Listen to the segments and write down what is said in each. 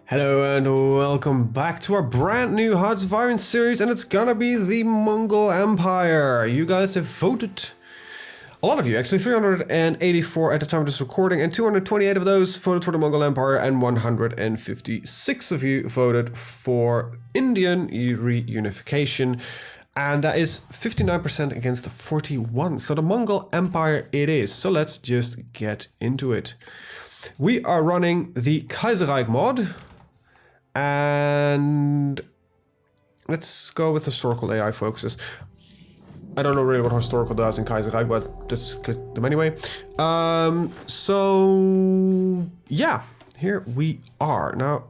Hello and welcome back to our brand new HoI4 series, and it's gonna be the Mongol Empire. You guys have voted. A lot of you, actually 384 at the time of this recording, and 228 of those voted for the Mongol Empire, and 156 of you voted for Indian reunification. And that is 59% against 41. So the Mongol Empire it is. So let's just get into it. We are running the Kaisserreich mod. And let's go with historical AI focuses. I don't know really what historical does in Kaisserreich, but just click them anyway. So yeah, here we are. Now,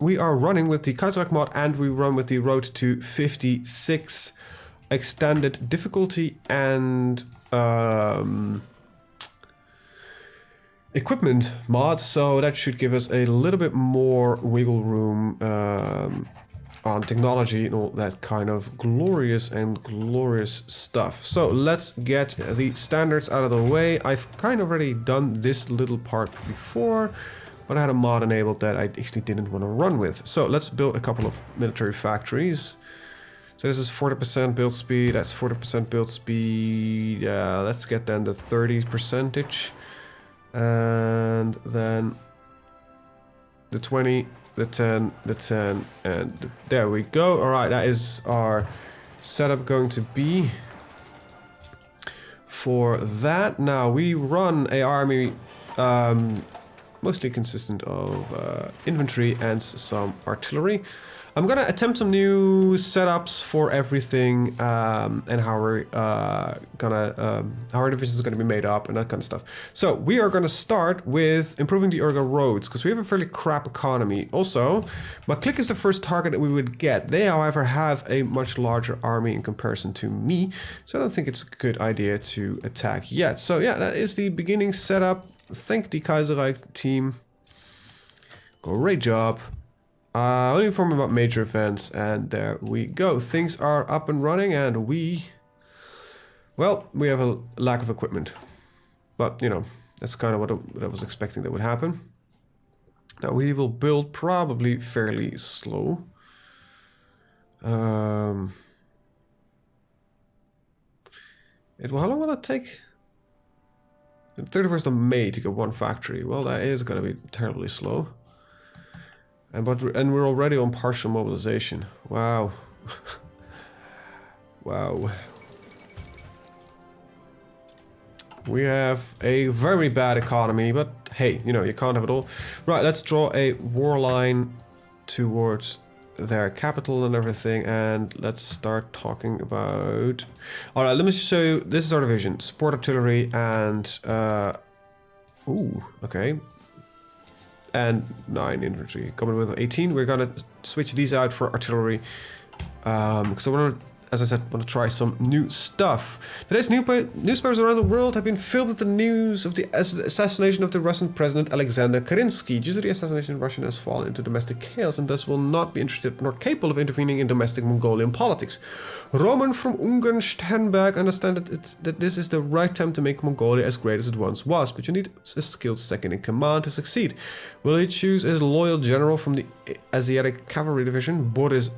we are running with the Kaisserreich mod, and we run with the Road to 56 extended difficulty and equipment mods, so that should give us a little bit more wiggle room on technology and all that kind of glorious stuff. So let's get the standards out of the way. I've kind of already done this little part before, but I had a mod enabled that I actually didn't want to run with. So let's build a couple of military factories. So this is 40% build speed, that's 40% build speed. Let's get then the 30%. And then the 20, the 10, the 10, and there we go. All right, that is our setup going to be for that. Now we run a army mostly consistent of infantry and some artillery. I'm gonna attempt some new setups for everything and how we're how our division is gonna be made up and that kind of stuff. So we are gonna start with improving the Urga roads because we have a fairly crap economy. Also, Maklik is the first target that we would get. They, however, have a much larger army in comparison to me, so I don't think it's a good idea to attack yet. So yeah, that is the beginning setup. Thank the Kaisserreich team. Great job. Only inform about major events, and there we go. Things are up and running, and we have a lack of equipment. But, you know, that's kind of what I was expecting that would happen. Now, we will build probably fairly slow. How long will it take? The 31st of May to get one factory. Well, that is going to be terribly slow. And we're already on partial mobilization. Wow. Wow. We have a very bad economy, but hey, you know, you can't have it all. Right, let's draw a war line towards their capital and everything, and let's start talking about... Alright, let me show you, this is our division. Support artillery and... ooh, okay. And 9 infantry. Coming with 18. We're gonna switch these out for artillery. Because I want to, as I said, want to try some new stuff. Today's newspapers around the world have been filled with the news of the assassination of the Russian president Alexander Kerensky. Due to the assassination, Russia has fallen into domestic chaos and thus will not be interested nor capable of intervening in domestic Mongolian politics. Roman from Ungarn Sternberg understands that this is the right time to make Mongolia as great as it once was, but you need a skilled second in command to succeed. Will he choose his loyal general from the Asiatic Cavalry Division, Boris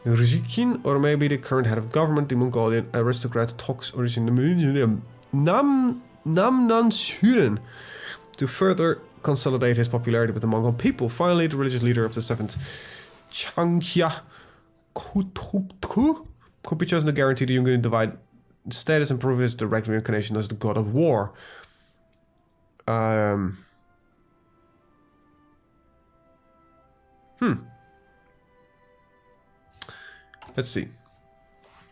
Rizhikin, or maybe the current head of government, the Mongolian aristocrat Tox Nam Nanshuren, to further consolidate his popularity with the Mongol people? Finally, the religious leader of the 7th Changhya Kutupku could be chosen to guarantee the Ungarian divide status and prove his direct reincarnation as the god of war. Let's see.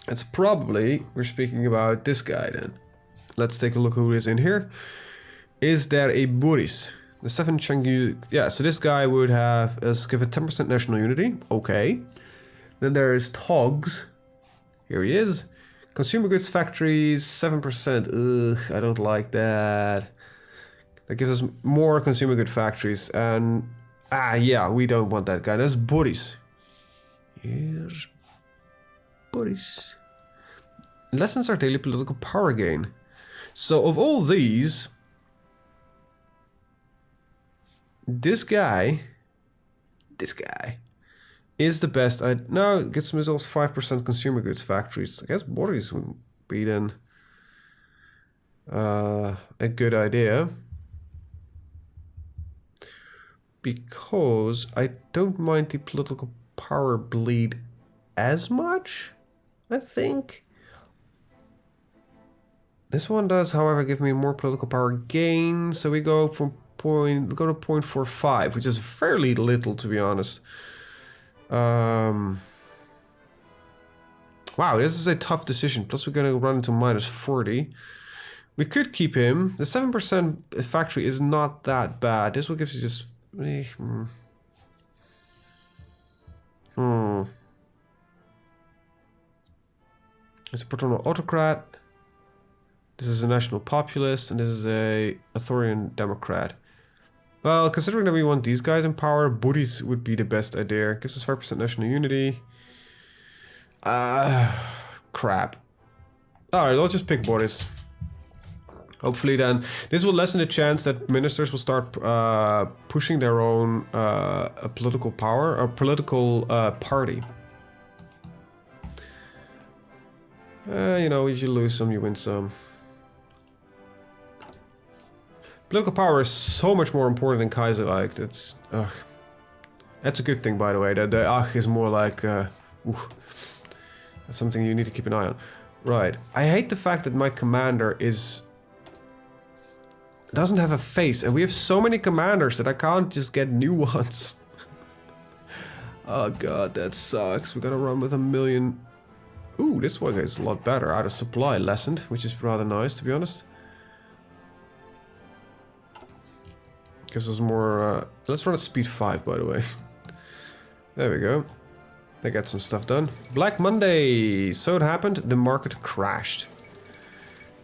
It's probably, we're speaking about this guy then. Let's take a look who is in here. Is there a Boris? The 7th Changyu. Yeah, so this guy would have us give it 10% national unity. Okay. Then there is Togs. Here he is. Consumer goods factories, 7%. Ugh, I don't like that. That gives us more consumer good factories. And, yeah, we don't want that guy. That's Boris. Here's Boris. Lessons are daily political power gain. So of all these, this guy this guy is the best. No, gets missiles 5% consumer goods factories. I guess Boris would be then a good idea. Because I don't mind the political power bleed as much, I think. This one does, however, give me more political power gain, so we go to 0.45, which is fairly little, to be honest. Wow, this is a tough decision. Plus, we're gonna run into -40. We could keep him. The 7% factory is not that bad. This will give you just. It's a paternal autocrat. This is a national populist, and this is a authoritarian democrat. Well, considering that we want these guys in power, Boris would be the best idea. Gives us 5% national unity. Crap. Alright, I'll just pick Boris. Hopefully then, this will lessen the chance that ministers will start pushing their own political power or political party. You know, you lose some, you win some. Political power is so much more important than Kaisserreich. That's a good thing, by the way. The Ach is more like, that's something you need to keep an eye on. Right. I hate the fact that my commander doesn't have a face, and we have so many commanders that I can't just get new ones. Oh god, that sucks. We gotta run with 1,000,000. Ooh, this one is a lot better. Out of supply lessened, which is rather nice, to be honest. Because there's more. Let's run at speed 5, by the way. There we go. They got some stuff done. Black Monday. So it happened. The market crashed.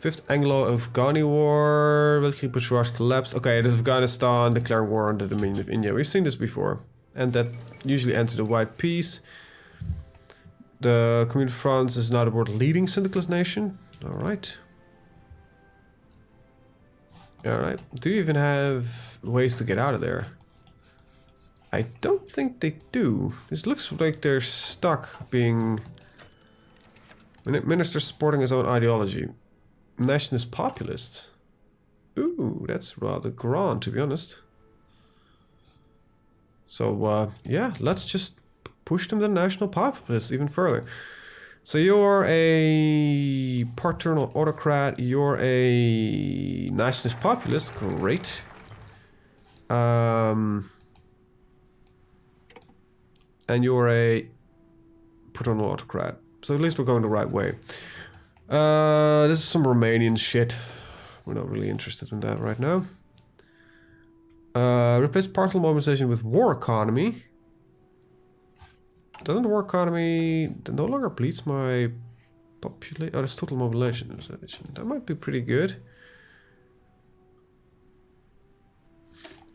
5th Anglo-Afghani War. Military bourgeois collapse. Okay, this is Afghanistan declaring war on the Dominion of India. We've seen this before. And that usually ends with a white peace. The Community of France is now the world leading syndicalist nation. Alright. Alright. Do you even have ways to get out of there? I don't think they do. This looks like they're stuck being... Minister supporting his own ideology. Nationalist populist. Ooh, that's rather grand, to be honest. So, yeah, let's just push them to national populist even further. So you're a paternal autocrat, you're a nationalist populist, great. And you're a paternal autocrat. So at least we're going the right way. This is some Romanian shit. We're not really interested in that right now. Replace partial mobilization with war economy. Doesn't the war economy no longer bleeds my population? Oh, that's total mobilization. That might be pretty good.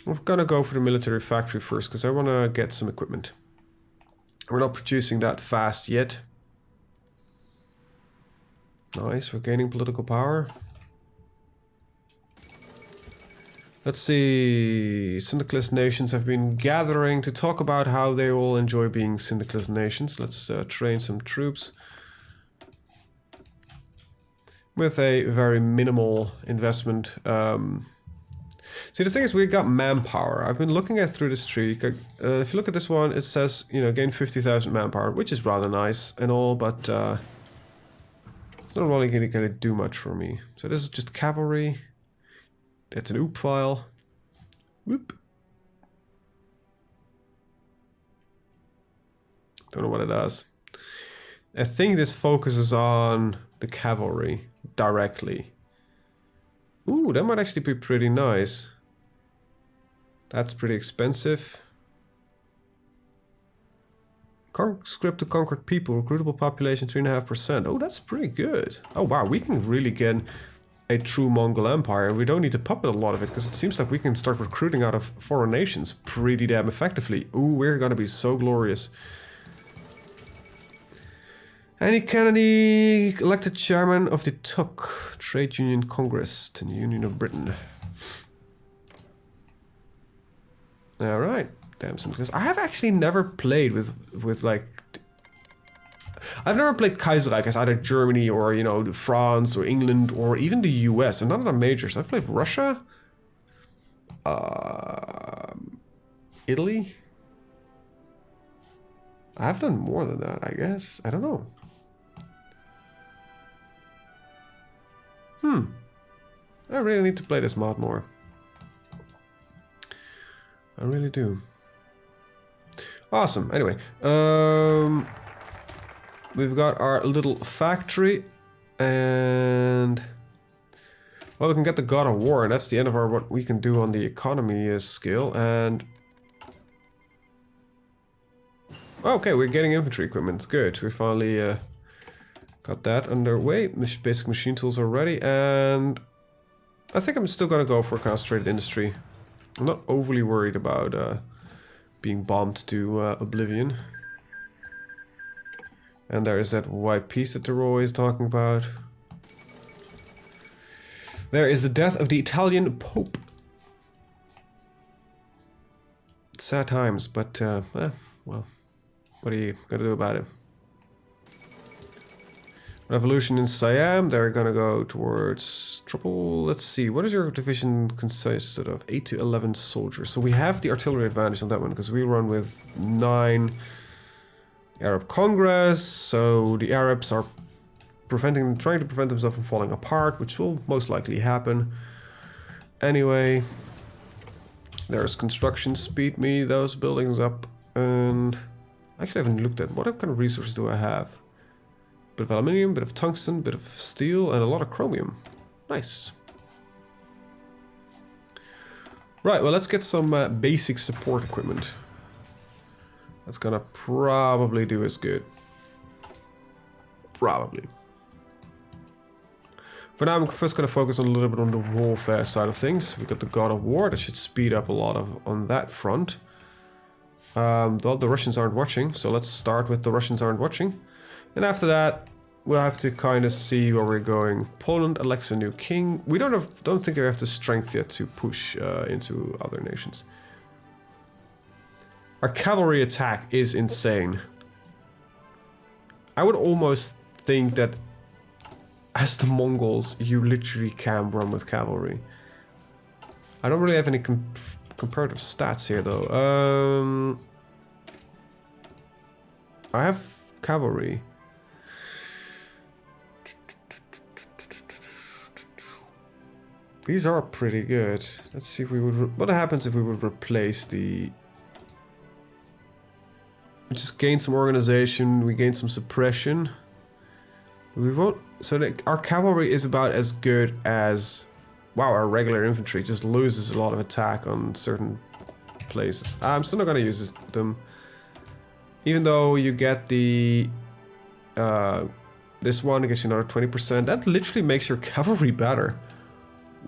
We're gonna go for the military factory first because I want to get some equipment. We're not producing that fast yet. Nice, we're gaining political power. Let's see. Syndicalist nations have been gathering to talk about how they all enjoy being syndicalist nations. Let's train some troops. With a very minimal investment. See, the thing is, we got manpower. I've been looking at through this tree. If you look at this one, it says, you know, gain 50,000 manpower, which is rather nice and all, but it's not really going to do much for me. So this is just cavalry. That's an OOP file. Whoop. Don't know what it does. I think this focuses on the cavalry directly. Ooh, that might actually be pretty nice. That's pretty expensive. Conscript to conquered people, recruitable population 3.5%. Oh, that's pretty good. Oh wow, we can really get a true Mongol empire. We don't need to puppet a lot of it because it seems like we can start recruiting out of foreign nations pretty damn effectively. Ooh, we're gonna be so glorious. Annie Kennedy elected chairman of the TUC, Trade Union Congress, to the Union of Britain. Alright, Damson, because I have actually never played with like... I've never played Kaisserreich as either Germany or, you know, France or England or even the US, and none of the majors. I've played Russia, Italy. I've done more than that, I guess. I don't know. I really need to play this mod more. I really do. Awesome. Anyway, we've got our little factory, and well, we can get the God of War, and that's the end of our what we can do on the economy skill. And okay, we're getting infantry equipment. Good. We finally got that underway. Basic machine tools already, and I think I'm still gonna go for concentrated industry. I'm not overly worried about being bombed to oblivion. And there is that white piece that they're always talking about. There is the death of the Italian Pope. Sad times, but well, what are you gonna do about it? Revolution in Siam, they're gonna go towards trouble. Let's see, what does your division consisted of? 8 to 11 soldiers. So we have the artillery advantage on that one, because we run with 9 Arab Congress, so the Arabs are trying to prevent themselves from falling apart, which will most likely happen. Anyway, there's construction, speed me those buildings up, and actually I haven't looked at what kind of resources do I have. Bit of aluminium, bit of tungsten, bit of steel, and a lot of chromium. Nice. Right, well, let's get some basic support equipment. That's gonna probably do us good. Probably. For now, I'm first gonna focus on a little bit on the warfare side of things. We've got the God of War, that should speed up a lot on that front. Well, the Russians aren't watching, so let's start with the Russians aren't watching. And after that, we'll have to kind of see where we're going. Poland elects a new king. We don't think we have the strength yet to push into other nations. Our cavalry attack is insane. I would almost think that as the Mongols, you literally can run with cavalry. I don't really have any comparative stats here, though. I have cavalry. These are pretty good. Let's see if we would... What happens if we would replace the... We just gain some organization, we gain some suppression. We won't... So our cavalry is about as good as... Wow, our regular infantry just loses a lot of attack on certain places. I'm still not gonna use them. Even though you get the... this one gets you another 20%. That literally makes your cavalry better.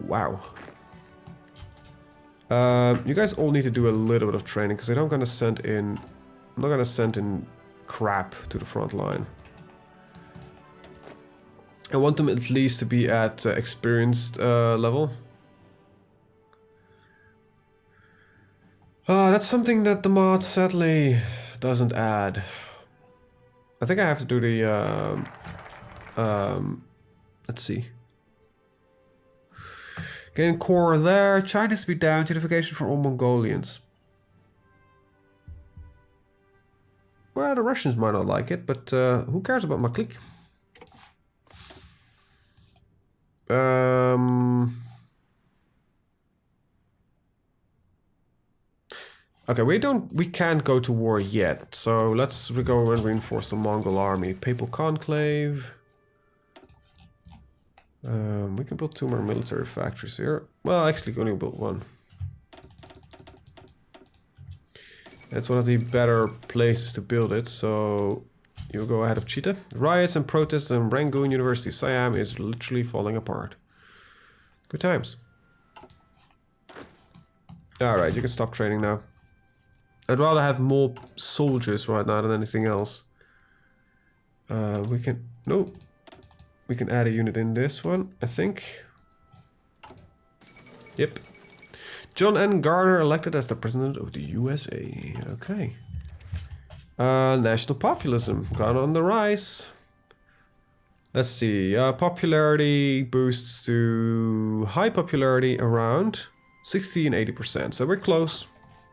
Wow. You guys all need to do a little bit of training, because I'm not gonna send in crap to the front line. I want them at least to be at experienced level. That's something that the mod sadly doesn't add. I think I have to do the let's see. Getting core there. China speed down. Unification for all Mongolians. Well, the Russians might not like it, but who cares about my clique? Okay, we can't go to war yet, so let's go and reinforce the Mongol army. Papal Conclave. We can build 2 more military factories here. Well, actually, only build 1. That's one of the better places to build it, so you go ahead of Cheetah. Riots and protests in Rangoon University. Siam is literally falling apart. Good times. Alright, you can stop training now. I'd rather have more soldiers right now than anything else. We can... No. We can add a unit in this one, I think. Yep. John N. Garner elected as the president of the USA. Okay. National populism gone on the rise. Let's see. Popularity boosts to high popularity around 60 and 80%. So we're close.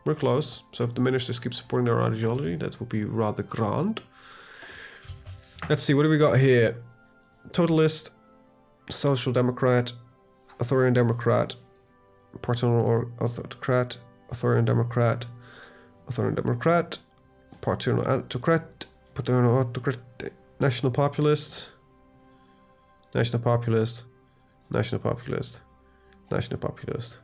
We're close. So if the ministers keep supporting their ideology, that would be rather grand. Let's see. What do we got here? Totalist, Social Democrat, Authoritarian Democrat, Paternal Autocrat, Authoritarian Democrat, Authoritarian Democrat, Paternal Autocrat, Paternal Autocrat, National Populist, National Populist, National Populist, National Populist.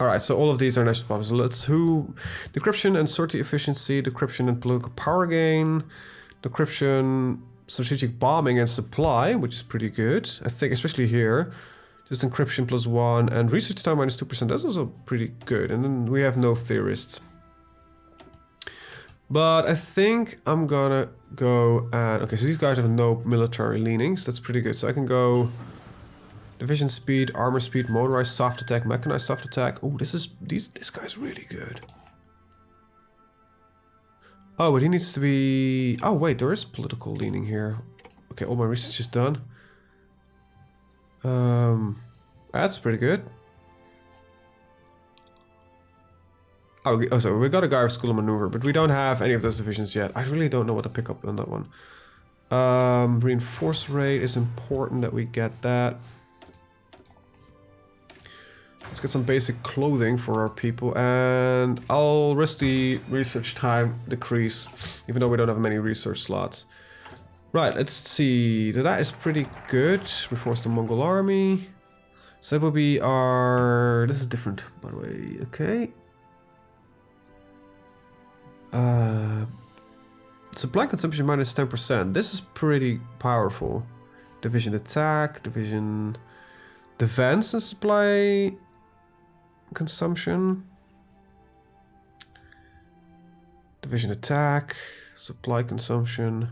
Alright, so all of these are national populists. Let's who? Decryption and sortie efficiency, decryption and political power gain, decryption, strategic bombing and supply, which is pretty good. I think, especially here. Just encryption +1 and research time -2%. That's also pretty good. And then we have no theorists. But I think I'm gonna go and... Okay, so these guys have no military leanings. That's pretty good. So I can go... Division speed, armor speed, motorized soft attack, mechanized soft attack. Oh, this guy's really good. Oh, but he needs to be... Oh, wait, there is political leaning here. Okay, all my research is done. That's pretty good. Oh, so we got a guy with School of Maneuver, but we don't have any of those divisions yet. I really don't know what to pick up on that one. Reinforce rate is important that we get that. Let's get some basic clothing for our people, and I'll risk the research time decrease, even though we don't have many research slots. Right, let's see. That is pretty good. We forced the Mongol army. So that will be our... This is different, by the way. Okay. Supply consumption -10%. This is pretty powerful. Division attack, division defense and supply consumption. Division attack, supply consumption.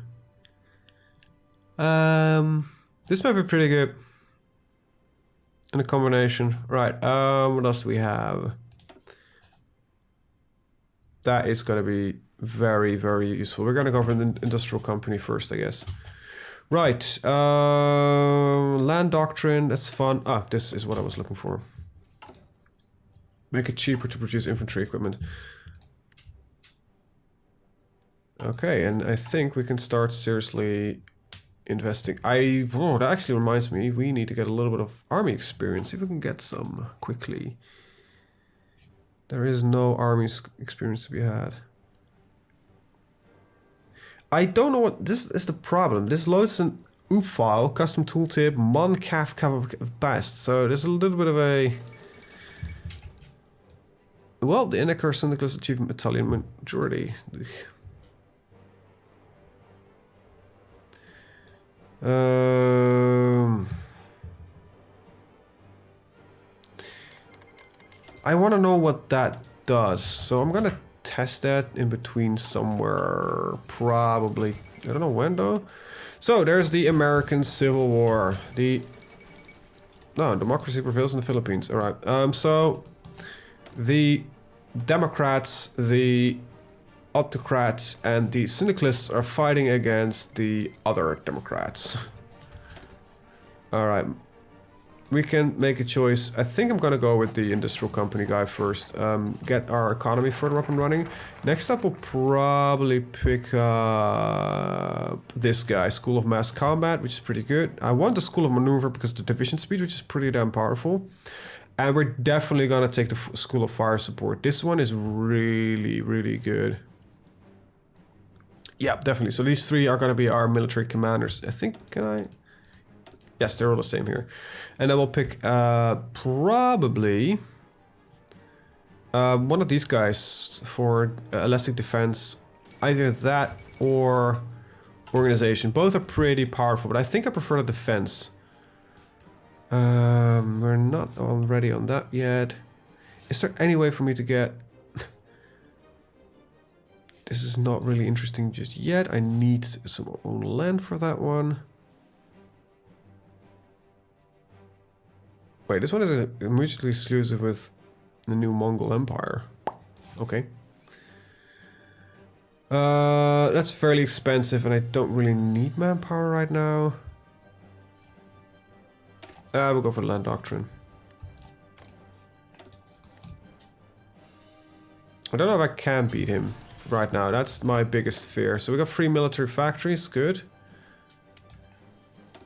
This might be pretty good in a combination. Right, what else do we have? That is gonna be very, very useful. We're gonna go for the industrial company first, I guess. Right, land doctrine, that's fun. Ah, this is what I was looking for. Make it cheaper to produce infantry equipment. Okay, and I think we can start seriously investing. Oh, that actually reminds me, we need to get a little bit of army experience. See if we can get some quickly. There is no army experience to be had. I don't know what... This is the problem. This loads an OOP file, custom tooltip, moncaf of best. So there's a little bit of a... Well, the Innaker Syndicalist Achievement Battalion majority. I want to know what that does, so I'm gonna test that in between somewhere, probably, I don't know when though. So there's the American Civil War. No, democracy prevails in the Philippines. All right. So the Democrats, the autocrats, and the syndicalists are fighting against the other Democrats. All right. We can make a choice. I think I'm gonna go with the industrial company guy first. Get our economy further up and running. Next up, we'll probably pick up this guy, School of Mass Combat, which is pretty good. I want the School of Maneuver because of the division speed, which is pretty damn powerful. And we're definitely gonna take the School of Fire Support. This one is really, really good. Yeah, definitely. So these three are gonna be our military commanders. I think, can I? Yes, they're all the same here. And then we'll pick probably one of these guys for elastic defense. Either that or organization. Both are pretty powerful, but I think I prefer the defense. We're not already on that yet. Is there any way for me to get... This is not really interesting just yet. I need some own land for that one. Wait, this one is mutually exclusive with The new Mongol Empire. Okay. That's fairly expensive and I don't really need manpower right now. We'll go for the land doctrine. I don't know if I can beat him right now. That's my biggest fear. So we got 3 military factories. Good.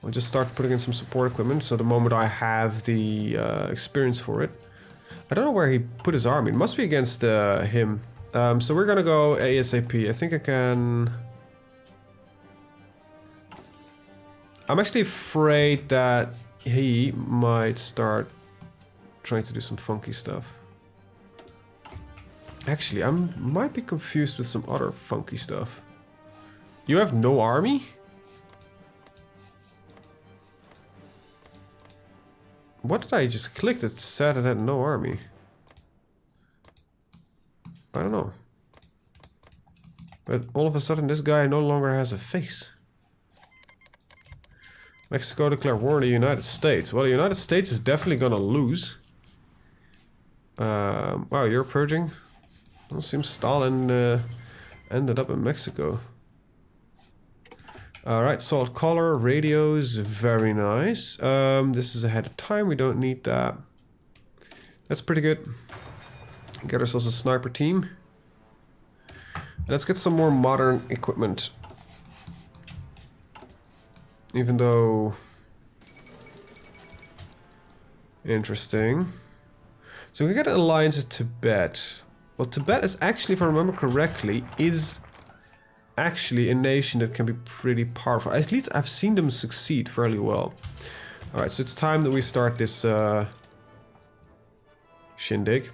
I'll just start putting in some support equipment. So the moment I have the experience for it. I don't know where he put his army. It must be against him. So we're gonna go ASAP. I think I can... I'm actually afraid that he might start trying to do some funky stuff. Actually, I might be confused with some other funky stuff. You have no army? What did I just click that said it had no army? I don't know. But all of a sudden this guy no longer has a face. Mexico declare war on the United States. Well, the United States is definitely gonna lose. Wow, you're purging? It seems Stalin ended up in Mexico. Alright, salt collar, radios, very nice. This is ahead of time, we don't need that. That's pretty good. Get ourselves a sniper team. Let's get some more modern equipment. Even though... Interesting. So we get an alliance with Tibet. Well, Tibet is actually, if I remember correctly, is actually a nation that can be pretty powerful. At least I've seen them succeed fairly well. Alright, so it's time that we start this shindig.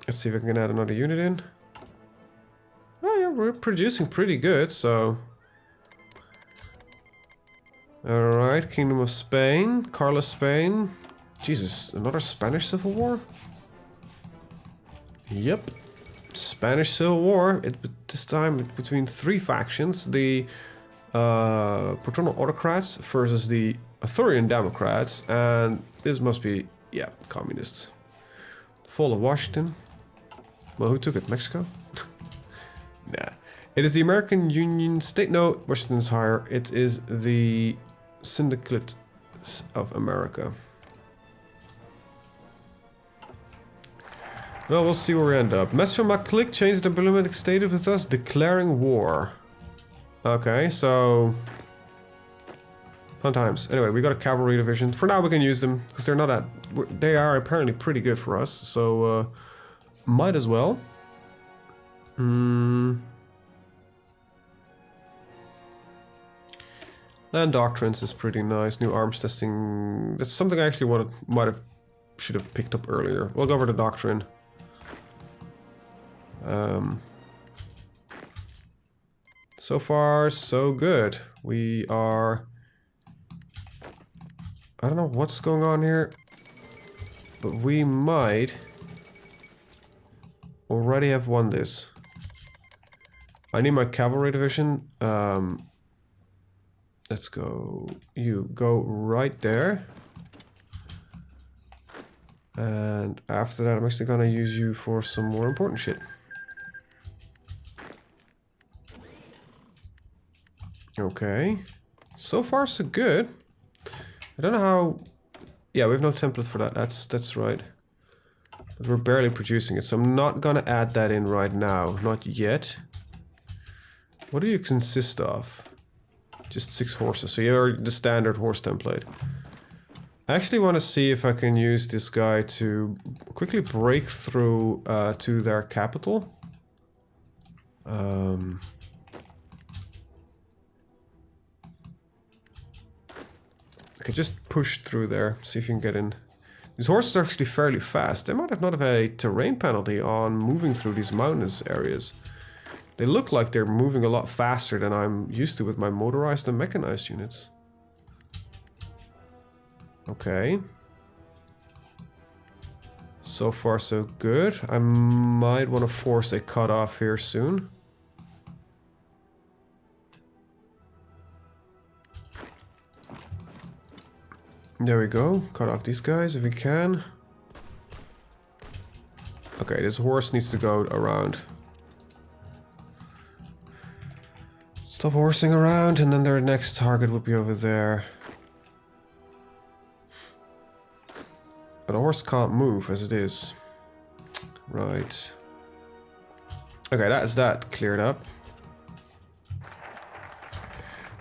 Let's see if I can add another unit in. Oh yeah, we're producing pretty good, so... Alright, Kingdom of Spain, Carlos Spain. Jesus, another Spanish Civil War? Yep. Spanish Civil War, this time between 3 factions. The Patronal Autocrats versus the Arthurian Democrats. And this must be, yeah, communists. Fall of Washington. Well, who took it? Mexico? Nah. It is the American Union State. No, Washington's higher. It is the Syndicate of America. Well, we'll see where we end up. Message from my click changed the diplomatic status with us, declaring war. Okay, so... Fun times. Anyway, we got a cavalry division. For now, we can use them, because they're not at... They are apparently pretty good for us, so... might as well. Land doctrines is pretty nice. New arms testing. That's something I actually should have picked up earlier. We'll go over the doctrine. So far, so good. We are... I don't know what's going on here, but we might already have won this. I need my cavalry division. Let's go. You go right there. And after that, I'm actually gonna use you for some more important shit. Okay. So far, so good. I don't know how... Yeah, we have no template for that. That's right. But we're barely producing it, so I'm not gonna add that in right now. Not yet. What do you consist of? Just 6 horses. So you're the standard horse template. I actually want to see if I can use this guy to quickly break through to their capital. Okay, just push through there. See if you can get in. These horses are actually fairly fast. They might have not have a terrain penalty on moving through these mountainous areas. They look like they're moving a lot faster than I'm used to with my motorized and mechanized units. Okay. So far so good. I might want to force a cutoff here soon. There we go. Cut off these guys if we can. Okay, this horse needs to go around. Stop horsing around, and then their next target would be over there. But the horse can't move as it is. Right. Okay, that's that cleared up.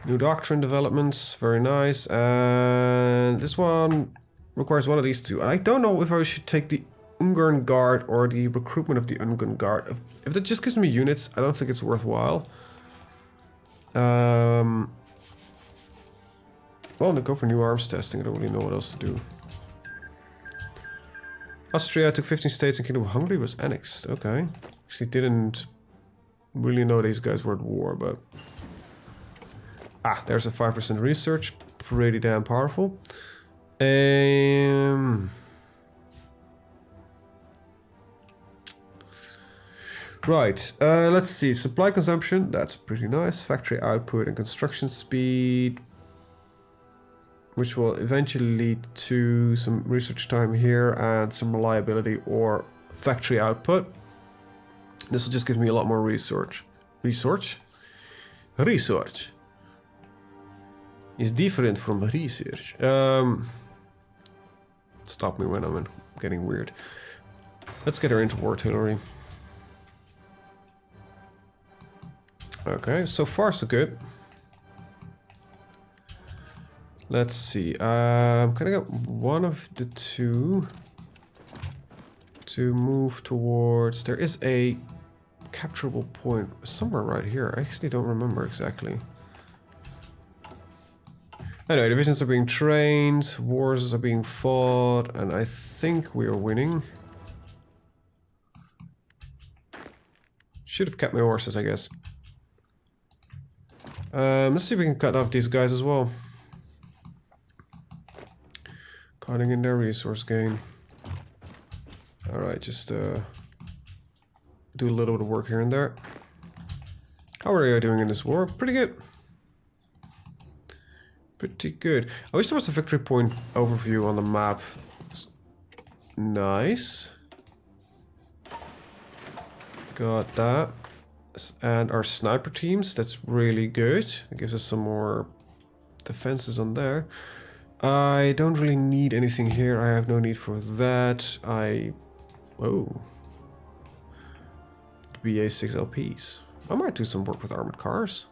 New doctrine developments, very nice. And this one requires one of these two. And I don't know if I should take the Ungarn Guard or the recruitment of the Ungarn Guard. If that just gives me units, I don't think it's worthwhile. Well, to go for new arms testing, I don't really know what else to do. Austria took 15 states and Kingdom of Hungary was annexed. Okay. Actually didn't really know these guys were at war, but... Ah, there's a 5% research. Pretty damn powerful. Right, let's see. Supply consumption, that's pretty nice. Factory output and construction speed, which will eventually lead to some research time here and some reliability or factory output. This will just give me a lot more research. Research is different from research. Stop me when I'm getting weird. Let's get her into war artillery. Okay, so far so good. Let's see. I'm gonna get one of the two to move towards. There is a capturable point somewhere right here. I actually don't remember exactly. Anyway, divisions are being trained, wars are being fought, and I think we are winning. Should have kept my horses, I guess. Let's see if we can cut off these guys as well. Cutting in their resource gain. Alright, just do a little bit of work here and there. How are you doing in this war? Pretty good. Pretty good. I wish there was a victory point overview on the map. Nice. Got that. And our sniper teams, that's really good. It gives us some more defenses on there. I don't really need anything here. I have no need for that. Whoa. BA6 LPs. I might do some work with armored cars.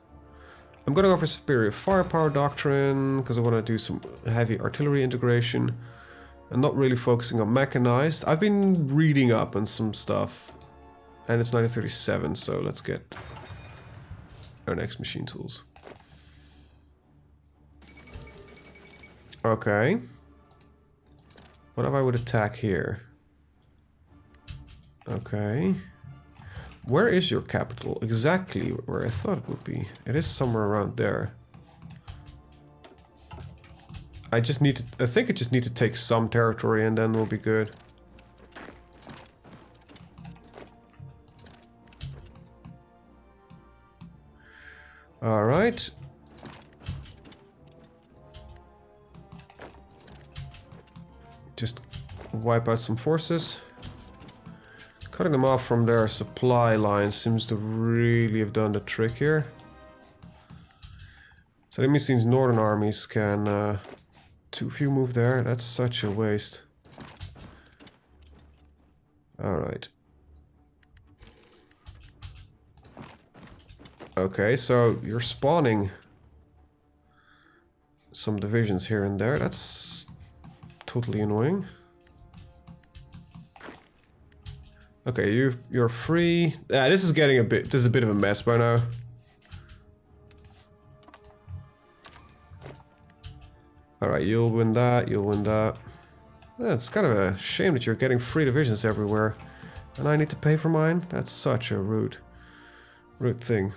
I'm gonna go for superior firepower doctrine because I want to do some heavy artillery integration. I'm not really focusing on mechanized. I've been reading up on some stuff. And it's 1937, so let's get our next machine tools. Okay. What if I would attack here? Okay. Where is your capital? Exactly where I thought it would be. It is somewhere around there. I think I just need to take some territory and then we'll be good. Alright. Just wipe out some forces. Cutting them off from their supply line seems to really have done the trick here. So that means these northern armies can... too few move there. That's such a waste. Alright. Okay, so you're spawning some divisions here and there. That's totally annoying. Okay, you're free. Yeah, this is getting this is a bit of a mess by now. Alright, you'll win that, you'll win that. Yeah, it's kind of a shame that you're getting free divisions everywhere. And I need to pay for mine? That's such a rude thing.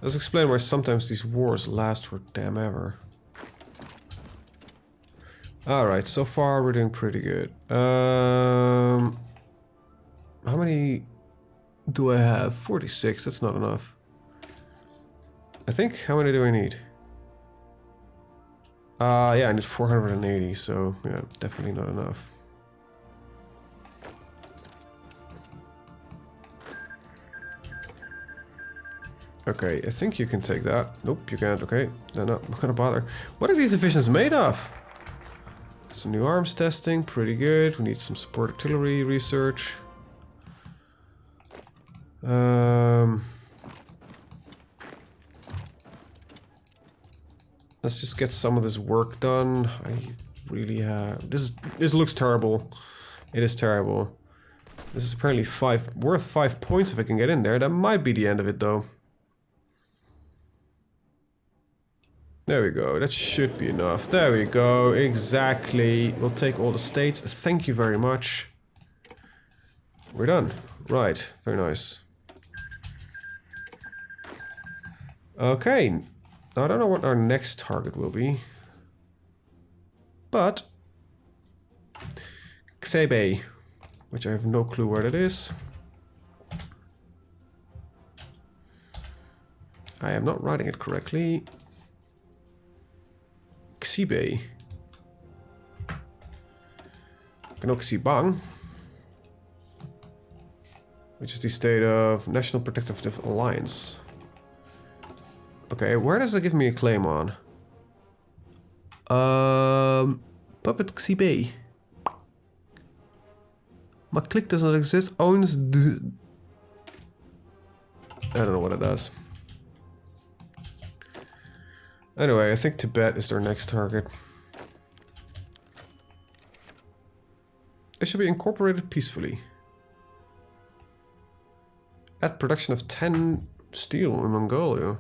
Let's explain why sometimes these wars last for damn ever. Alright, so far we're doing pretty good. How many do I have? 46, that's not enough. I think, how many do I need? Yeah, I need 480, so yeah, definitely not enough. Okay, I think you can take that. Nope, you can't. Okay, no, no, I'm not gonna bother. What are these divisions made of? Some new arms testing, pretty good. We need some support artillery research. Let's just get some of this work done. I really have... This looks terrible. It is terrible. This is apparently worth 5 points if I can get in there. That might be the end of it though. There we go. That should be enough. There we go. Exactly. We'll take all the states. Thank you very much. We're done. Right. Very nice. Okay. Now I don't know what our next target will be. But... Xebe. Which I have no clue where that is. I am not writing it correctly. Xebe. Xibang. Which is the state of National Protective Alliance. Okay, where does it give me a claim on? Puppet Xebe. My click does not exist. Owns the... I don't know what it does. Anyway, I think Tibet is their next target. It should be incorporated peacefully. Add production of 10 steel in Mongolia.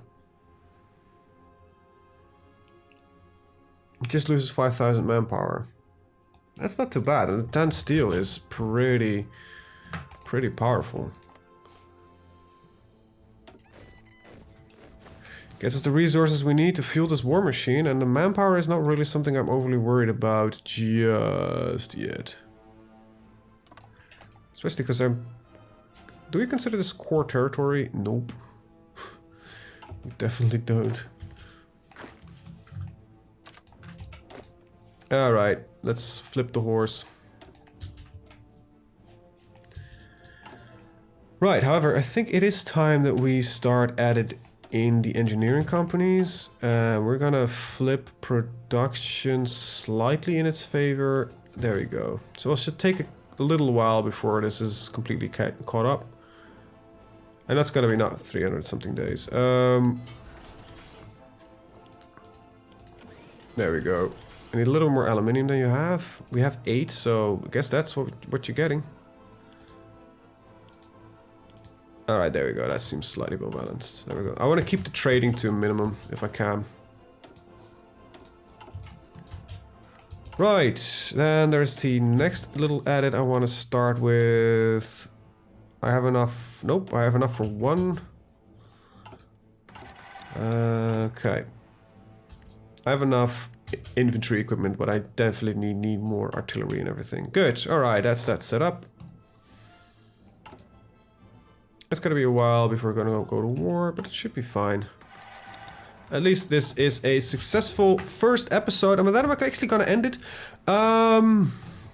It just loses 5,000 manpower. That's not too bad, and 10 steel is pretty powerful. Gets us the resources we need to fuel this war machine, and the manpower is not really something I'm overly worried about just yet. Especially because I'm... Do we consider this core territory? Nope. We definitely don't. Alright, let's flip the horse. Right, however, I think it is time that we start added in the engineering companies. We're gonna flip production slightly in its favor. There we go. So it should take a little while before this is completely caught up. And that's gonna be not 300 something days. There we go. I need a little more aluminium than you have. We have 8, so I guess that's what you're getting. Alright, there we go. That seems slightly more balanced. There we go. I want to keep the trading to a minimum, if I can. Right, then there's the next little edit I want to start with. I have enough... Nope, I have enough for 1. Okay. I have enough infantry equipment, but I definitely need more artillery and everything. Good, alright, that's that set up. It's gonna be a while before we're gonna go to war, but it should be fine. At least this is a successful first episode, and with that I'm actually gonna end it.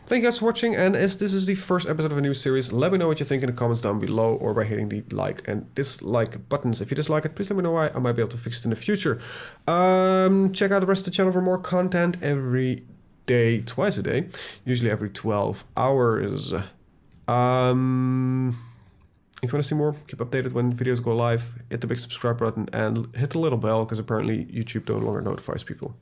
Thank you guys for watching, and as this is the first episode of a new series, let me know what you think in the comments down below, or by hitting the like and dislike buttons. If you dislike it, please let me know why. I might be able to fix it in the future. Check out the rest of the channel for more content every day, twice a day, usually every 12 hours. If you want to see more, keep updated when videos go live, hit the big subscribe button and hit the little bell, because apparently YouTube no longer notifies people.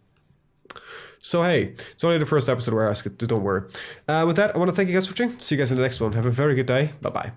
So hey, it's only the first episode where I ask it, so don't worry. With that, I want to thank you guys for watching. See you guys in the next one. Have a very good day. Bye-bye.